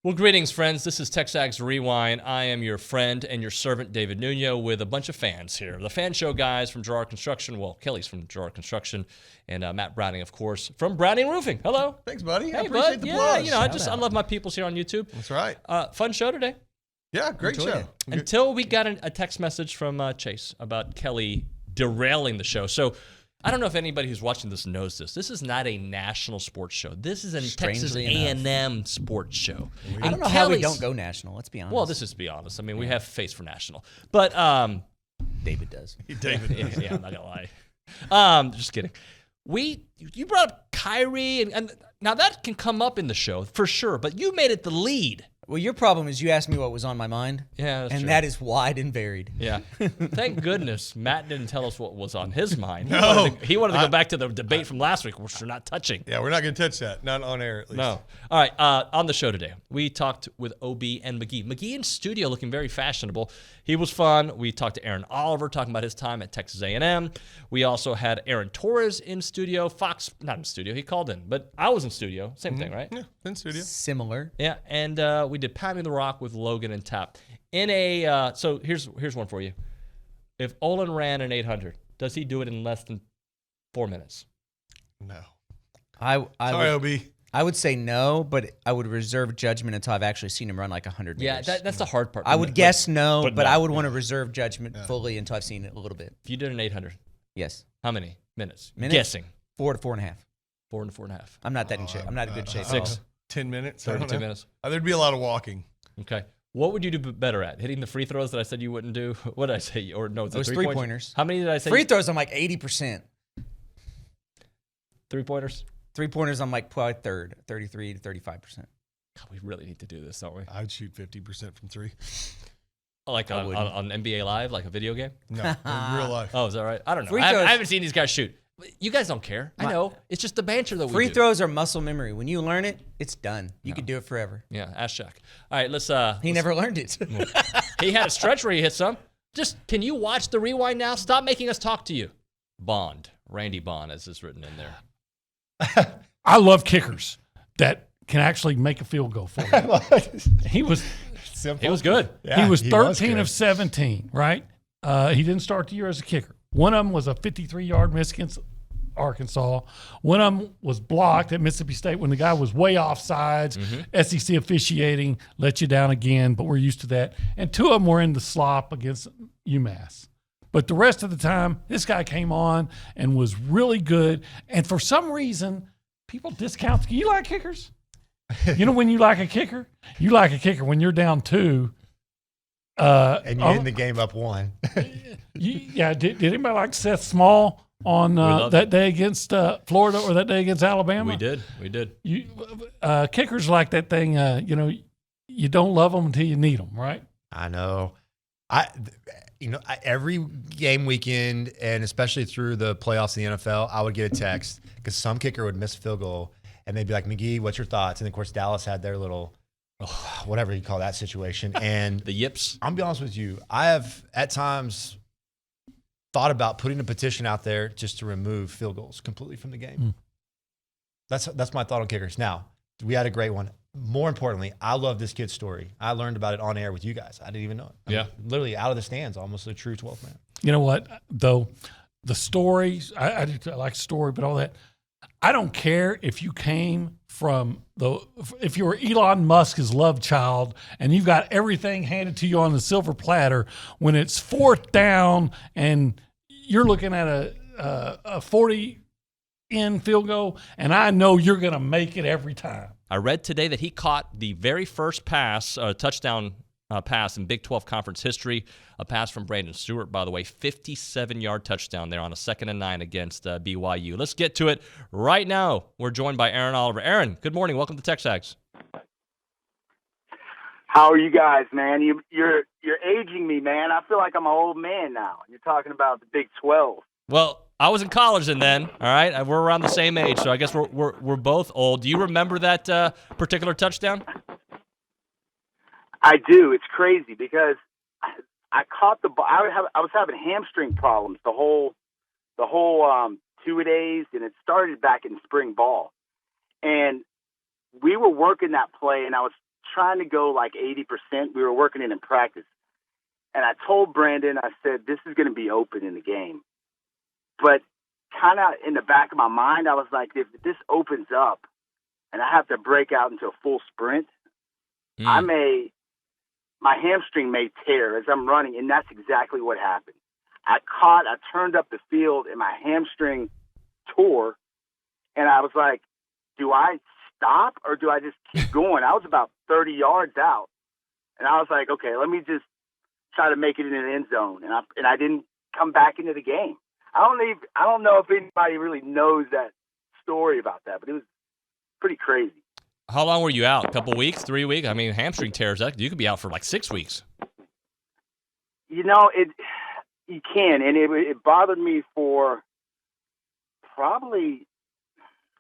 Well, greetings, friends. This is TexAgs Rewind. I am your friend and your servant, David Nuno, with a bunch of fans here. The Fan Show guys from Gerard Construction. Well, Kelly's from Gerard Construction, and Matt Browning, of course, from Browning Roofing. Hello. Thanks, buddy. Hey, I appreciate bud. the Yeah, applause. I love my peoples here on YouTube. That's right. Fun show today. Yeah, great Enjoyed show. it. Until we got a text message from Chase about Kelly derailing the show. So I don't know if anybody who's watching this knows this. This is not a national sports show. This is a Texas Strangely enough. A&M sports show. I don't know how we don't go national. Let's be honest. Well, this is to be honest. I mean, we have face for national. But David does. David. yeah, I'm not gonna lie. Just kidding. You brought up Kyrie, and now that can come up in the show for sure. But you made it the lead. Well, your problem is you asked me what was on my mind. Yeah, that's and true. that is wide and varied. Yeah. Thank goodness Matt didn't tell us what was on his mind. He No. wanted to go back to the debate from last week, which we're not touching. Yeah, we're not going to touch that. Not on air, at least. No. All right. On the show today, we talked with OB and McGee. McGee in studio, looking very fashionable. He was fun. We talked to Aaron Oliver, talking about his time at Texas A&M. We also had Aaron Torres in studio. Fox, not in studio. He called in, but I was in studio. Same thing, right? Yeah, in studio. Similar. Yeah. And we did Pounding the Rock with Logan and Tap. So here's one for you. If Olin ran an 800, does he do it in less than 4 minutes? No. I Sorry, would, OB. I would say no, but I would reserve judgment until I've actually seen him run like 100 Yeah, meters. that's the hard part. I would guess no, but but no. I would want to reserve judgment fully until I've seen it a little bit. If you did an 800, Yes. how many minutes? Minutes? Guessing. 4 to 4.5. 4 and 4.5. I'm not that in shape. I'm not in good shape. 6. 10 minutes. I don't 32 know. minutes. There'd be a lot of walking. Okay. What would you do better at? Hitting the free throws that I said you wouldn't do? What did I say? Or no, it's Those a three-pointers. How many did I say? Free throws, I'm like 80%. 3-pointers? Three-pointers, I'm like probably 33 to 35%. God, we really need to do this, don't we? I'd shoot 50% from three. Like on NBA Live, like a video game? No, in real life. Oh, is that right? I don't know. Free I throws- haven't seen these guys shoot. You guys don't care. I know. It's just the banter that we Free do. throws are muscle memory. When you learn it, it's done. You can do it forever. Yeah, ask Shaq. All right, let's. He never learned it. He had a stretch where he hit some. Just, can you watch the rewind now? Stop making us talk to you. Bond. Randy Bond, as is written in there. I love kickers that can actually make a field goal for you. He was He was good. he was 13 good. of 17, right? He didn't start the year as a kicker. One of them was a 53-yard miss against Arkansas. One of them was blocked at Mississippi State when the guy was way off sides. SEC officiating let you down again, but we're used to that. And two of them were in the slop against UMass. But the rest of the time, this guy came on and was really good. And for some reason, people discount. You like kickers? You know when you like a kicker? You like a kicker when you're down 2. And you end the game up 1. Did anybody like Seth Small on that day against Florida or that day against Alabama? We did. Kickers like that thing. You don't love them until you need them, right? I know. Every game weekend, and especially through the playoffs in the NFL, I would get a text because some kicker would miss a field goal, and they'd be like, "McGee, what's your thoughts?" And of course, Dallas had their little, whatever you call that situation. And The yips. I'm gonna be honest with you, I have at times thought about putting a petition out there just to remove field goals completely from the game. That's my thought on kickers. Now, we had a great one. More importantly, I love this kid's story. I learned about it on air with you guys. I didn't even know it. I mean, literally out of the stands, almost a true 12th man. You know what, though? The stories, I like the story, but all that. I don't care if you came from if you were Elon Musk's love child and you've got everything handed to you on the silver platter when it's 4th down and you're looking at a 40-in field goal, and I know you're going to make it every time. I read today that he caught the very first touchdown pass in Big 12 conference history, a pass from Brandon Stewart, by the way, 57-yard touchdown there on a 2nd and 9 against BYU. Let's get to it right now. We're joined by Aaron Oliver. Aaron, good morning. Welcome to TexAgs. How are you guys, man? You're aging me, man. I feel like I'm an old man now. You're talking about the Big 12. Well, I was in college then, all right? We're around the same age, so I guess we're both old. Do you remember that particular touchdown? I do. It's crazy because I caught the ball. I was having hamstring problems the whole 2 days, and it started back in spring ball. And we were working that play, and I was trying to go like 80%. We were working in practice. And I told Brandon, I said, this is going to be open in the game. But kind of in the back of my mind, I was like, if this opens up and I have to break out into a full sprint, my hamstring may tear as I'm running. And that's exactly what happened. I turned up the field and my hamstring tore. And I was like, do I stop or do I just keep going? I was about 30 yards out. And I was like, okay, let me just try to make it in an end zone. And I didn't come back into the game. I don't know if anybody really knows that story about that, but it was pretty crazy. How long were you out? A couple weeks, 3 weeks? I mean, hamstring tears, you could be out for like 6 weeks. You can, and it bothered me for probably,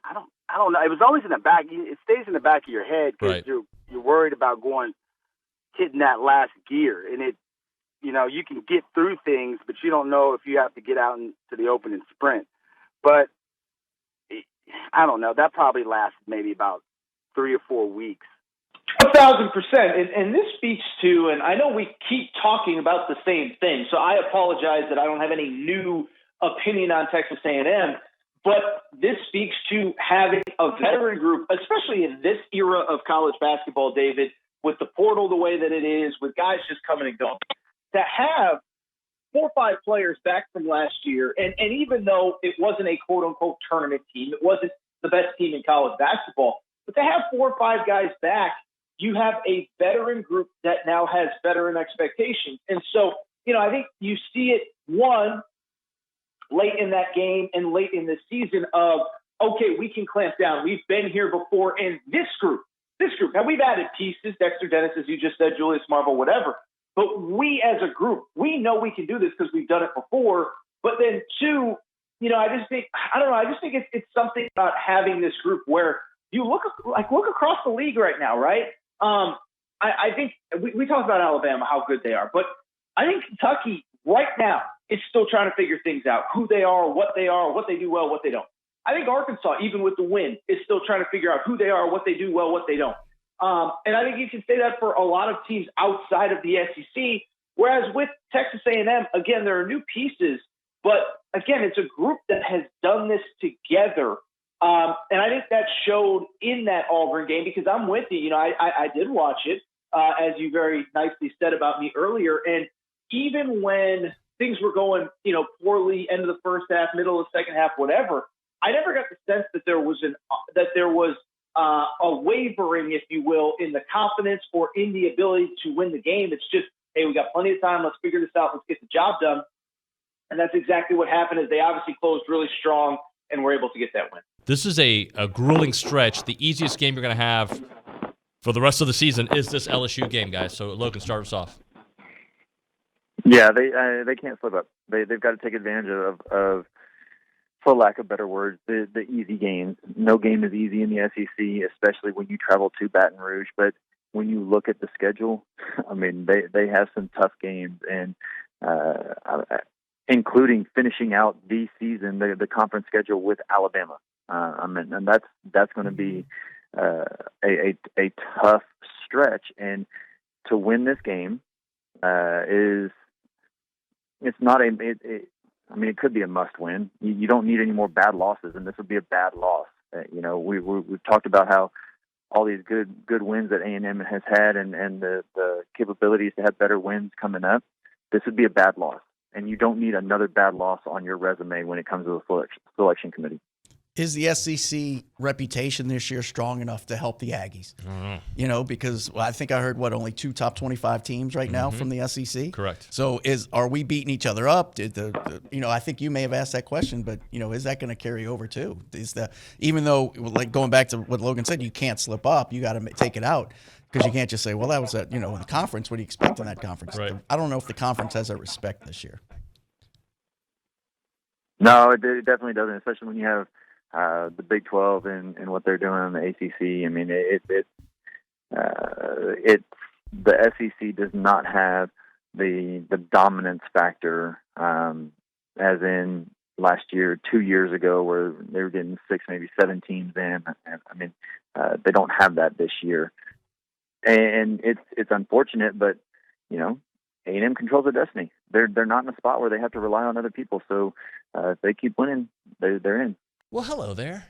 I don't know. It was always in the back. It stays in the back of your head because right. you're worried about hitting that last gear, and you can get through things, but you don't know if you have to get out into the open and sprint. But I don't know. That probably lasted maybe about 3 or 4 weeks. 1,000%. And this speaks to, and I know we keep talking about the same thing, so I apologize that I don't have any new opinion on Texas A&M, but this speaks to having a veteran group, especially in this era of college basketball, David, with the portal the way that it is, with guys just coming and going. To have 4 or 5 players back from last year, and even though it wasn't a quote-unquote tournament team, it wasn't the best team in college basketball, but to have 4 or 5 guys back, you have a veteran group that now has veteran expectations. And so, I think you see it, one, late in that game and late in the season of, okay, we can clamp down. We've been here before. And this group, now we've added pieces, Dexter Dennis, as you just said, Julius Marble, whatever. But we as a group, we know we can do this because we've done it before. But then 2, I just think it's something about having this group where you look across the league right now, right? I think we talked about Alabama, how good they are, but I think Kentucky right now is still trying to figure things out, who they are, what they do well, what they don't. I think Arkansas, even with the win, is still trying to figure out who they are, what they do well, what they don't. And I think you can say that for a lot of teams outside of the SEC, whereas with Texas A&M, again, there are new pieces, but again, it's a group that has done this together. And I think that showed in that Auburn game because I'm with you. I did watch it, as you very nicely said about me earlier. And even when things were going, poorly, end of the first half, middle of the second half, whatever, I never got the sense that there was a wavering, if you will, in the confidence or in the ability to win the game. It's just, hey, we got plenty of time. Let's figure this out. Let's get the job done. And that's exactly what happened. Is they obviously closed really strong and were able to get that win. This is a grueling stretch. The easiest game you're going to have for the rest of the season is this LSU game, guys. So, Logan, start us off. Yeah, they can't slip up. They've got to take advantage of, for lack of better words, the easy games. No game is easy in the SEC, especially when you travel to Baton Rouge. But when you look at the schedule, I mean, they have some tough games, and including finishing out the season, the conference schedule with Alabama. And that's going to be a tough stretch. And to win this game it could be a must-win. You don't need any more bad losses, and this would be a bad loss. We've talked about how all these good wins that A&M has had, and the capabilities to have better wins coming up. This would be a bad loss, and you don't need another bad loss on your resume when it comes to the selection committee. Is the SEC reputation this year strong enough to help the Aggies? Because I think I heard only 2 top 25 teams right now from the SEC. Correct. So are we beating each other up? I think you may have asked that question, but is that going to carry over too? Even though, like going back to what Logan said, you can't slip up. You got to take it out because you can't just say, well, that was in the conference. What do you expect in that conference? Right. I don't know if the conference has that respect this year. No, it definitely doesn't, especially when you have the Big 12 and what they're doing on the ACC. I mean, the SEC does not have the dominance factor as in last year, 2 years ago, where they were getting 6, maybe 7 teams in. I mean, they don't have that this year. and it's unfortunate, but A&M controls their destiny. They're not in a spot where they have to rely on other people. So if they keep winning, they're in. Well, hello there.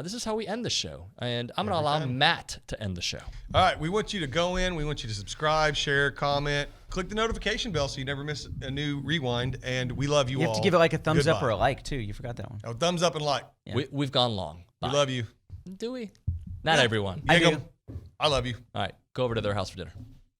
This is how we end the show, and I'm going to allow Matt to end the show. All right, we want you to go in. We want you to subscribe, share, comment, click the notification bell so you never miss a new rewind. And we love you all. You have to give it like a thumbs up Goodbye. or a like too. You forgot that one. Oh, thumbs up and like. Yeah. We've gone long. Bye. We love you. Do we? Not everyone. I love you. All right, go over to their house for dinner.